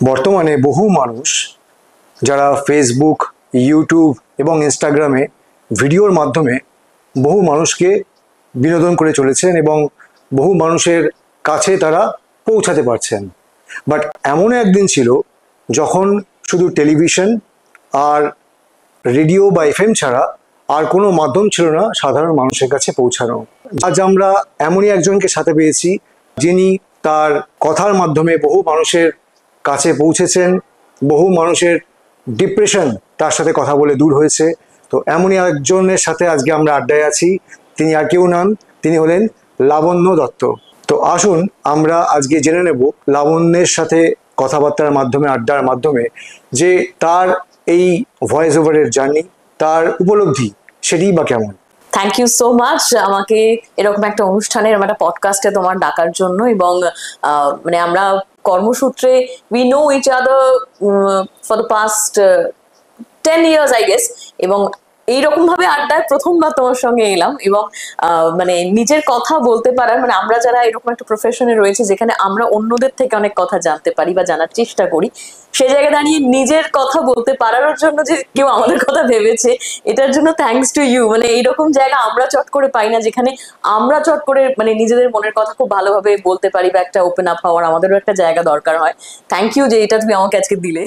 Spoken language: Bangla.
বর্তমানে বহু মানুষ যারা ফেসবুক, ইউটিউব এবং ইনস্টাগ্রামে ভিডিওর মাধ্যমে বহু মানুষকে বিনোদন করে চলেছেন এবং বহু মানুষের কাছে তারা পৌঁছাতে পারছেন। বাট এমন একদিন ছিল যখন শুধু টেলিভিশন আর রেডিও বা এফএম ছাড়া আর কোনো মাধ্যম ছিল না সাধারণ মানুষের কাছে পৌঁছানো। আজ আমরা এমনই একজনকে সাথে পেয়েছি যিনি তার কথার মাধ্যমে বহু মানুষের কাছে পৌঁছেছেন, বহু মানুষের ডিপ্রেশন তার সাথে কথা বলে দূর হয়েছে। তো এমনই একজনের সাথে আজকে আমরা আড্ডায় আছি। তিনি আর কেউ নন, তিনি হলেন লাবণ্য দত্ত। তো আসুন আমরা আজকে জেনে নেব লাবণ্যের সাথে কথাবার্তার মাধ্যমে, আড্ডার মাধ্যমে, যে তার এই ভয়েস ওভারের জার্নি, তার উপলব্ধি সেটি বা কেমন। থ্যাংক ইউ সো মাচ আমাকে এরকম একটা অনুষ্ঠানে, এরকম একটা পডকাস্টে তোমার ডাকার জন্য। এবং মানে আমরা কর্মসূত্রে we know each other for the past 10 years I guess. এবং এইরকম ভাবে আড্ডায় প্রথমবার তোমার সঙ্গে এলাম এবং মানে নিজের কথা বলতে পারার, মানে আমরা যারা এরকম একটা প্রফেশনে রয়েছে যেখানে আমরা অন্যদের থেকে অনেক কথা জানতে পারি বা জানার চেষ্টা করি, সে জায়গায় দাঁড়িয়ে নিজের কথা বলতে পারার জন্য যে কেউ আমাদের কথা ভেবেছে, এটার জন্য থ্যাঙ্কস টু ইউ। মানে এইরকম জায়গা আমরা চট করে পাই না যেখানে আমরা চট করে মানে নিজেদের মনের কথা খুব ভালোভাবে বলতে পারি বা একটা ওপেন আপ হওয়ার আমাদেরও একটা জায়গা দরকার হয়। থ্যাংক ইউ যে এটা তুমি আমাকে আজকে দিলে।